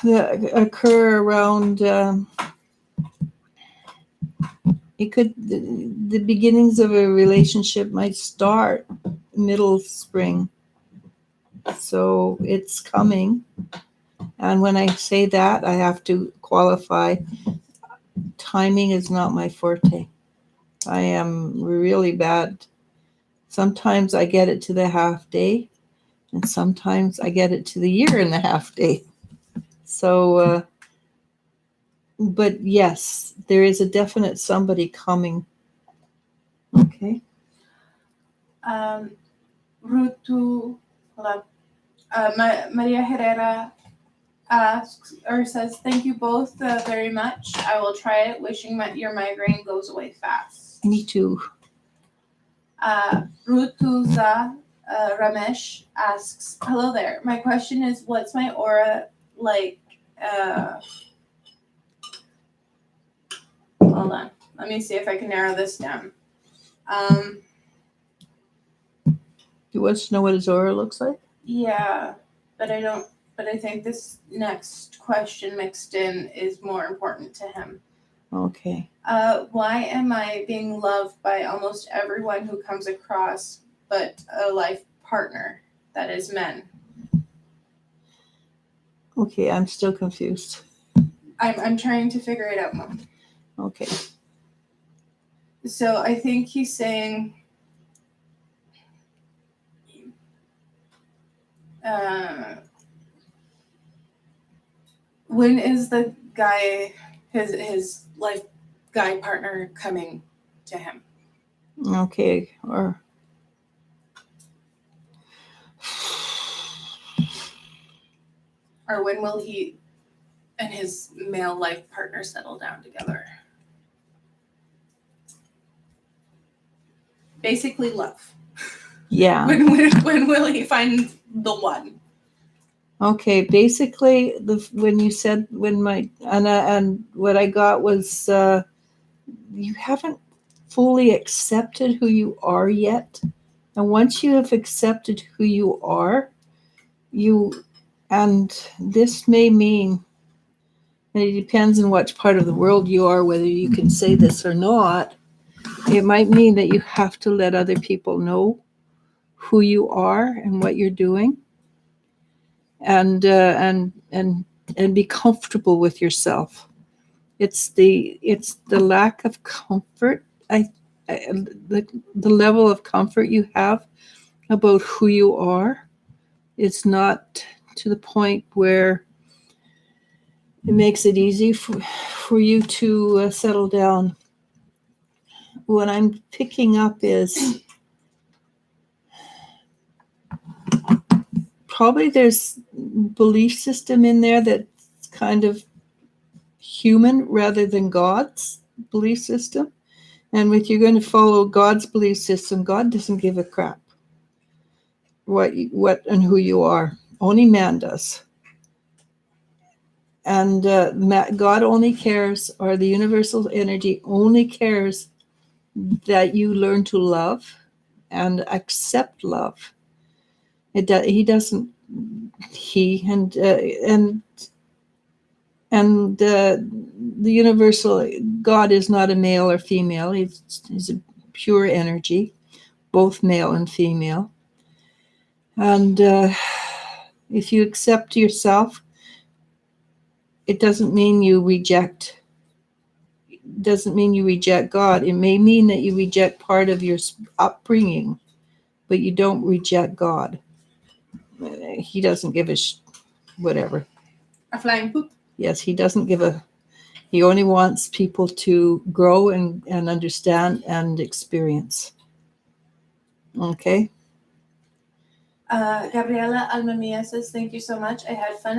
around. The beginnings of a relationship might start middle spring, so it's coming. And when I say that, I have to qualify. Timing is not my forte. I am really bad. Sometimes I get it to the half day, and sometimes I get it to the year and the half day. So, but yes, there is a definite somebody coming. Okay. Rutu, hold on. Maria Herrera asks or says, "Thank you both very much. I will try it. Wishing your migraine goes away fast." Me too. Rutuza Ramesh asks, "Hello there. My question is, what's my aura like?" Hold on. Let me see if I can narrow this down. You want to know what his aura looks like? Yeah, but I don't. But I think this next question mixed in is more important to him. Okay. Why am I being loved by almost everyone who comes across, but a life partner, that is men? Okay, I'm still confused. I'm trying to figure it out, Mom. Okay. So I think he's saying, when is the guy, his life guy partner coming to him. Okay. Or when will he and his male life partner settle down together? Basically, love. Yeah. When will he find the one? Okay. Basically, when you said and what I got was you haven't fully accepted who you are yet, and once you have accepted who you are, and this may mean, and it depends on what part of the world you are, whether you can say this or not. It might mean that you have to let other people know who you are and what you're doing, and be comfortable with yourself. It's the lack of comfort. The level of comfort you have about who you are. It's not to the point where it makes it easy for you to settle down. What I'm picking up is probably there's belief system in there that's kind of human rather than God's belief system. And if you're going to follow God's belief system, God doesn't give a crap what and who you are. Only man does. And God only cares, or the universal energy only cares, that you learn to love and accept love. He doesn't. He and the universal God is not a male or female. He's a pure energy, both male and female. And if you accept yourself, it doesn't mean you reject. Doesn't mean you reject God. It may mean that you reject part of your upbringing, but you don't reject God. He doesn't give a whatever. A flying poop. Yes, he doesn't give a. He only wants people to grow and understand and experience. Okay. Gabriela Almamia says, "Thank you so much. I had fun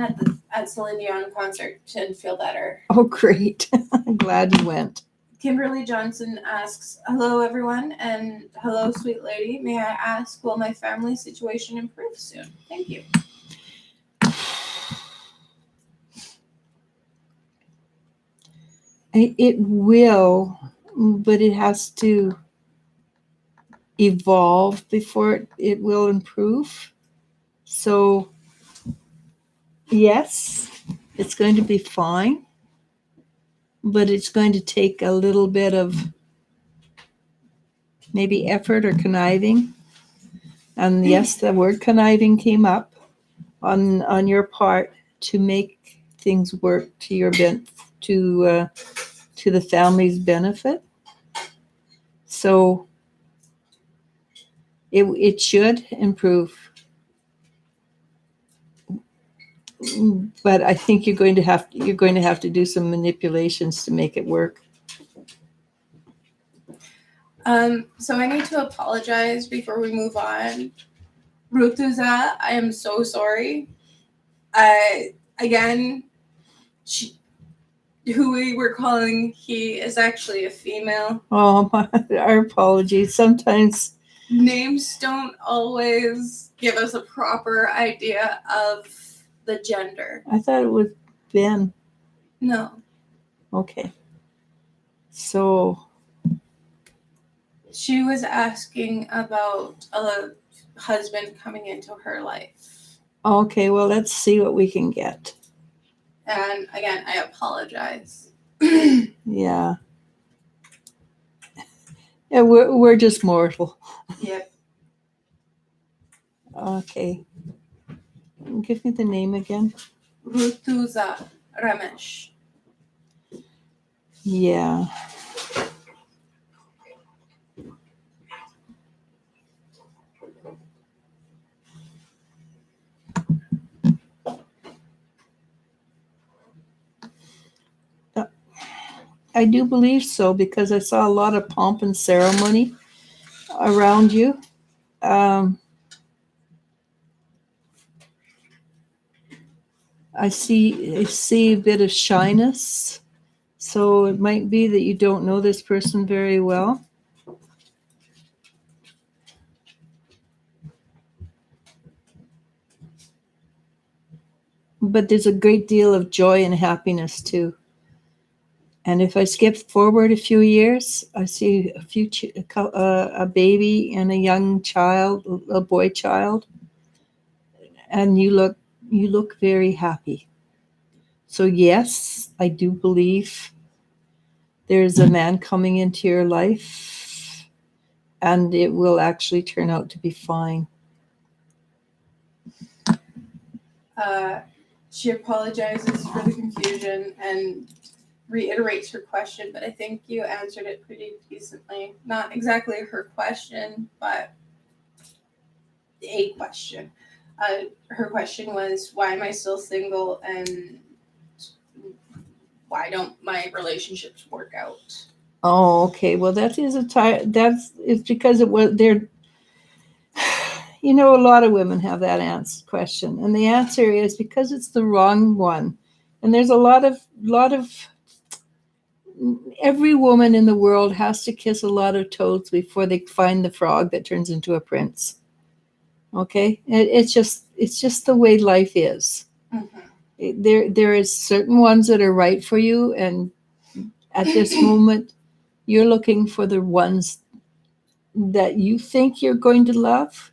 at Celine Dion concert and feel better." Oh, great! I'm glad you went. Kimberly Johnson asks, "Hello, everyone, and hello, sweet lady. May I ask, will my family situation improve soon? Thank you." It will, but it has to evolve before it will improve. So, yes, it's going to be fine, but it's going to take a little bit of maybe effort or conniving. And yes, the word conniving came up on your part to make things work to your to the family's benefit. So it should improve, but I think you're going to have to do some manipulations to make it work. So I need to apologize before we move on. Rutuza, I am so sorry. Who we were calling, he is actually a female. Oh, our apologies. Sometimes names don't always give us a proper idea of the gender. I thought it was Ben. No. Okay. So she was asking about a husband coming into her life. Okay, well, let's see what we can get. And again, I apologize. Yeah. Yeah, we're just mortal. Yep. Okay. Give me the name again. Rutuza Ramesh. Yeah. I do believe so, because I saw a lot of pomp and ceremony around you. I see a bit of shyness, so it might be that you don't know this person very well. But there's a great deal of joy and happiness too. And if I skip forward a few years, I see a baby and a young child, a boy child, and you look very happy. So yes, I do believe there's a man coming into your life, and it will actually turn out to be fine. She apologizes for the confusion and reiterates her question, but I think you answered it pretty decently. Not exactly her question, but a question. Her question was, why am I still single, and why don't my relationships work out? Oh, okay. Well, it's because it was there. You know, a lot of women have that question, and the answer is because it's the wrong one. And there's a lot of every woman in the world has to kiss a lot of toads before they find the frog that turns into a prince. Okay, it's just the way life is. Mm-hmm. There is certain ones that are right for you, and at this moment, you're looking for the ones that you think you're going to love,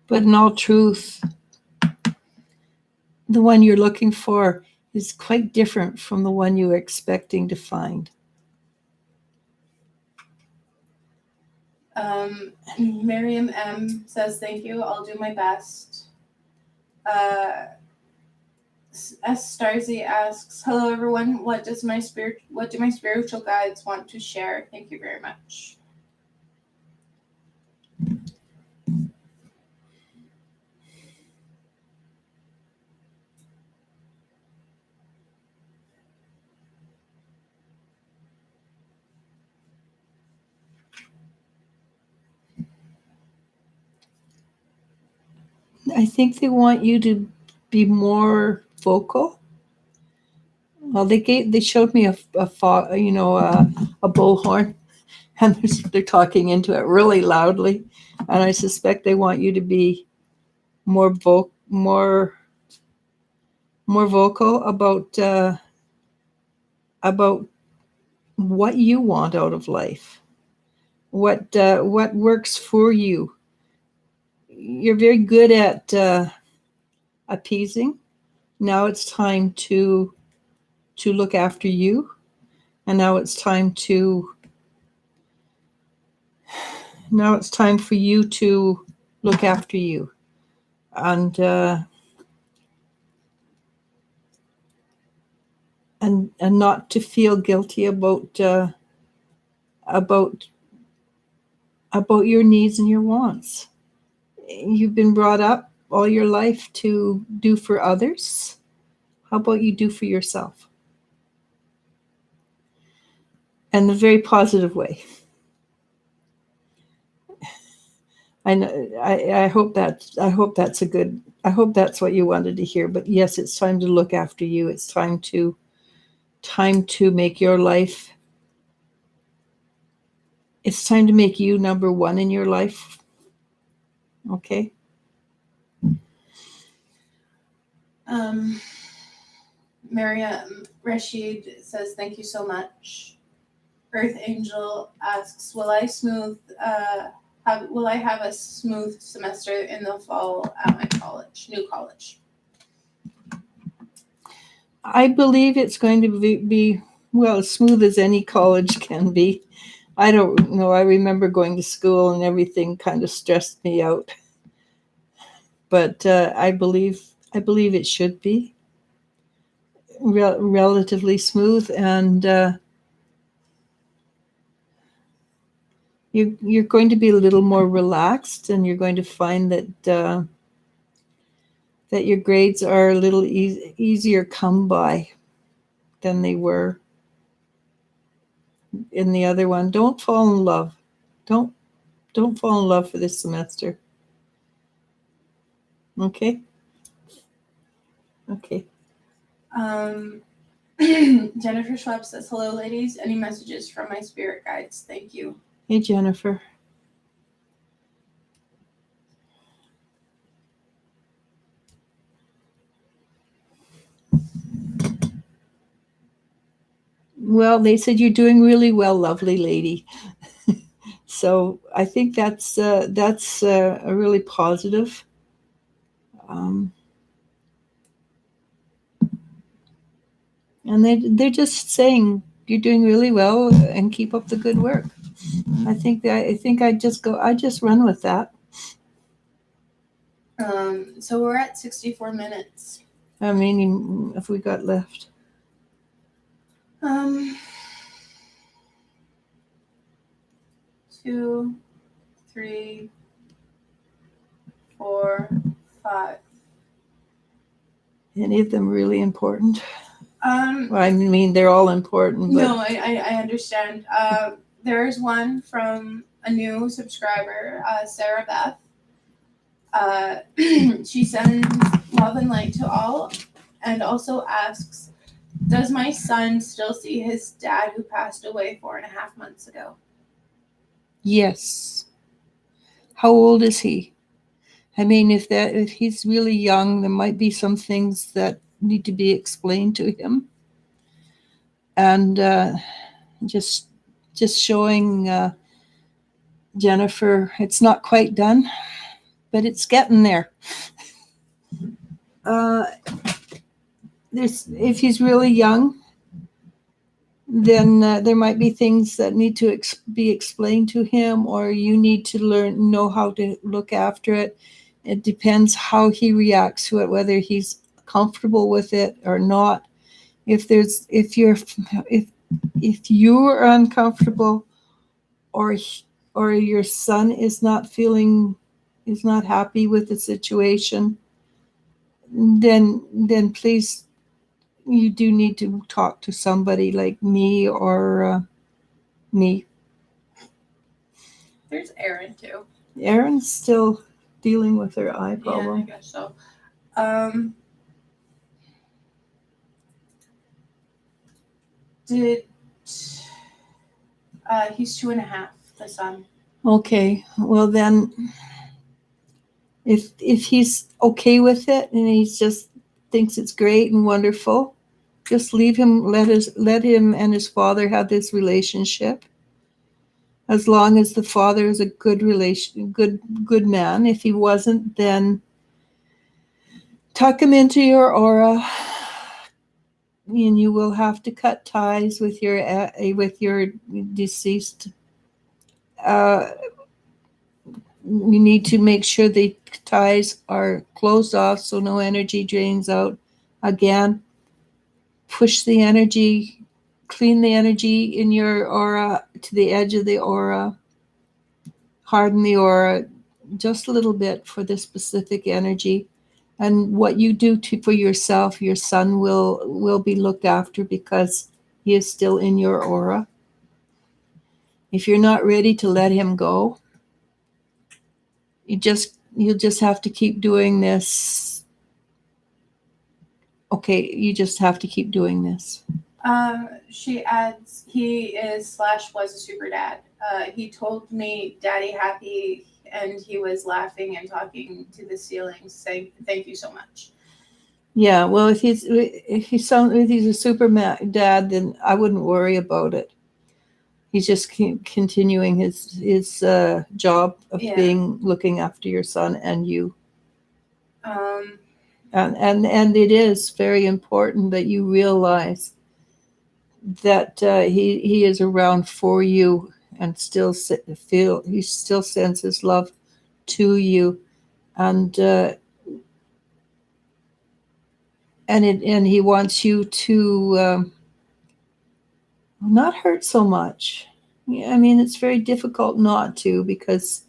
but in all truth, the one you're looking for is quite different from the one you were expecting to find. Miriam M says, thank you, I'll do my best. S. Starzy asks, hello everyone, what do my spiritual guides want to share? Thank you very much. I think they want you to be more vocal. Well, they showed me a bullhorn, and they're talking into it really loudly, and I suspect they want you to be more vocal about what you want out of life, what works for you. You're very good at appeasing. Now it's time to look after you, and now it's time for you to look after you, and not to feel guilty about your needs and your wants. You've been brought up all your life to do for others. How about you do for yourself? In a very positive way. I hope that's what you wanted to hear. But yes, it's time to look after you. It's time to make your life. It's time to make you number one in your life. Okay. Mariam Rashid says, thank you so much. Earth Angel asks, will I have a smooth semester in the fall at my new college? I believe it's going to be well, as smooth as any college can be. I don't know. I remember going to school and everything kind of stressed me out. But I believe it should be relatively smooth, and you're going to be a little more relaxed, and you're going to find that your grades are a little easier come by than they were in the other one. Don't fall in love. Don't fall in love for this semester. Okay? Okay. Jennifer Schwab says, hello, ladies. Any messages from my spirit guides? Thank you. Hey, Jennifer. Well, they said you're doing really well, lovely lady. So I think that's a really positive. And they're just saying you're doing really well and keep up the good work. I think I just run with that. So we're at 64 minutes. I mean, if we got left. 2, 3, 4, 5. Any of them really important? Well, I mean, they're all important. But no, I understand. There's one from a new subscriber, Sarah Beth. She sends love and light to all, and also asks, does my son still see his dad who passed away 4.5 months ago? yes. How old is he? I mean, if he's really young, there might be some things that need to be explained to him. And just showing Jennifer, it's not quite done, but it's getting there. If he's really young, then there might be things that need to be explained to him, or you need to know how to look after it. It depends how he reacts to it, whether he's comfortable with it or not. If you're uncomfortable, or your son is not happy with the situation, then please, you do need to talk to somebody like me or me. There's Erin too. Erin's still dealing with her eye problem. Yeah, I guess so. He's 2.5, the son. Okay, well then, if he's okay with it and he just thinks it's great and wonderful, just leave him. Let him and his father have this relationship. As long as the father is a good man. If he wasn't, then tuck him into your aura, and you will have to cut ties with your deceased. You need to make sure the ties are closed off so no energy drains out. Again, push the energy, clean the energy in your aura to the edge of the aura, harden the aura just a little bit for this specific energy. And what you do for yourself, your son will be looked after because he is still in your aura. If you're not ready to let him go, you'll just have to keep doing this. Okay, you just have to keep doing this. She adds, he was a super dad. He told me daddy happy, and he was laughing and talking to the ceiling, saying thank you so much. Yeah, well, if he's a super dad, then I wouldn't worry about it. He's just continuing his job of looking after your son and you. And it is very important that you realize that he is around for you and he still sends his love to you, and he wants you to not hurt so much. I mean, it's very difficult not to, because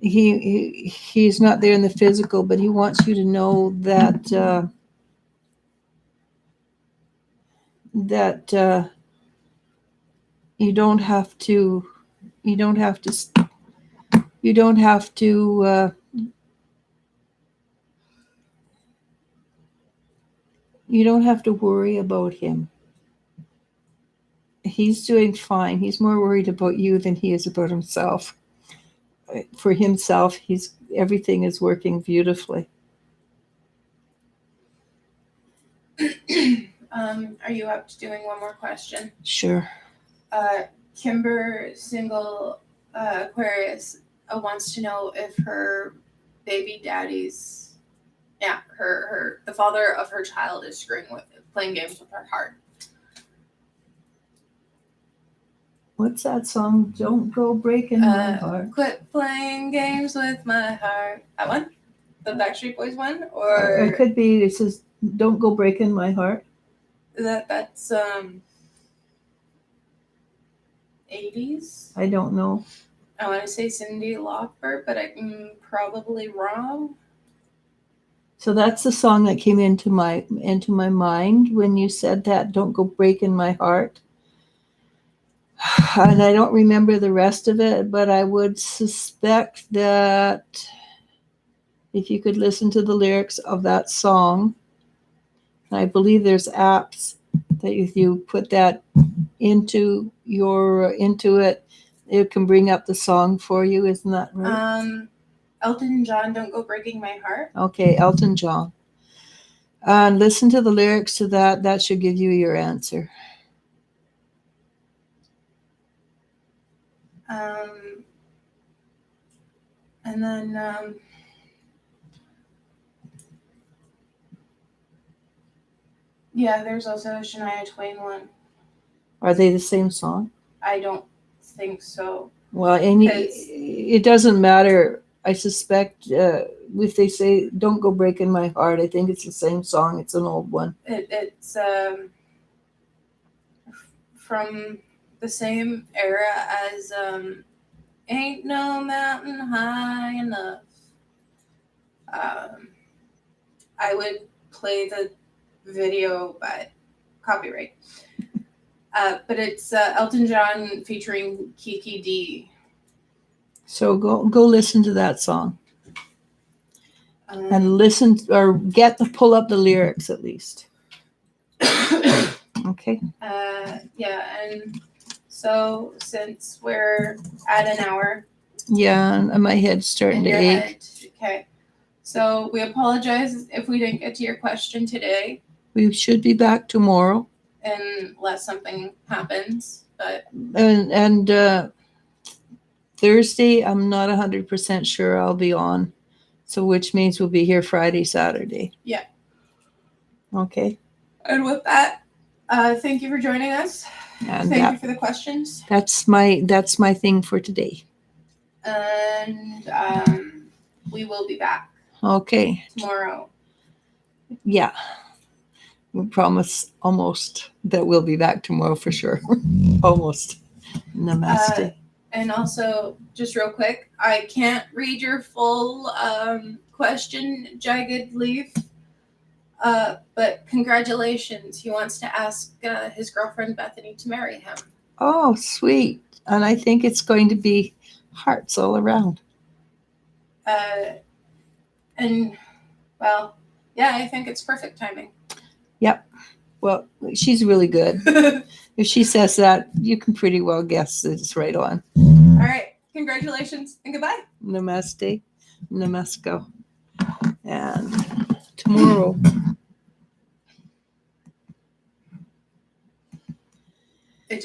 he's not there in the physical, but he wants you to know that You don't have to. You don't have to. You don't have to. You don't have to worry about him. He's doing fine. He's more worried about you than he is about himself. For himself, everything is working beautifully. Are you up to doing one more question? Sure. Kimber, single Aquarius, wants to know if her baby daddy's, the father of her child is playing games with her heart. What's that song? Don't go breaking my heart. Quit playing games with my heart. That one? The Backstreet Boys one? Or it could be, it says, don't go breaking my heart. That's 80s? I don't know. I want to say Cyndi Lauper, but I'm probably wrong. So that's the song that came into my mind when you said that, don't go breaking my heart. And I don't remember the rest of it, but I would suspect that if you could listen to the lyrics of that song, I believe there's apps that if you put that into it, it can bring up the song for you. Isn't that right? Elton John, Don't Go Breaking My Heart. Okay, Elton John. Listen to the lyrics to that. That should give you your answer. And then there's also a Shania Twain one. Are they the same song? I don't think so. Well, it doesn't matter. I suspect if they say "Don't Go Breaking My Heart," I think it's the same song. It's an old one. It's from the same era as "Ain't No Mountain High Enough." I would play the video, but copyright. But it's Elton John featuring Kiki D. So go listen to that song and listen or pull up the lyrics at least. Okay. And so since we're at an hour. Yeah, and my head's starting to ache. Okay. So we apologize if we didn't get to your question today. We should be back tomorrow. Unless something happens, but and Thursday I'm not 100% sure I'll be on, so which means we'll be here Friday, Saturday. Yeah. Okay. And with that, thank you for joining us. And thank you for the questions. That's my thing for today. And we will be back. Okay. Tomorrow. Yeah. We promise almost that we'll be back tomorrow for sure. Almost. Namaste. And also, just real quick, I can't read your full question, Jagged Leaf. But congratulations. He wants to ask his girlfriend Bethany to marry him. Oh, sweet. And I think it's going to be hearts all around. And, well, yeah, I think it's perfect timing. Yep. Well, she's really good. If she says that, you can pretty well guess that it's right on. All right. Congratulations and goodbye. Namaste. Namasko. And tomorrow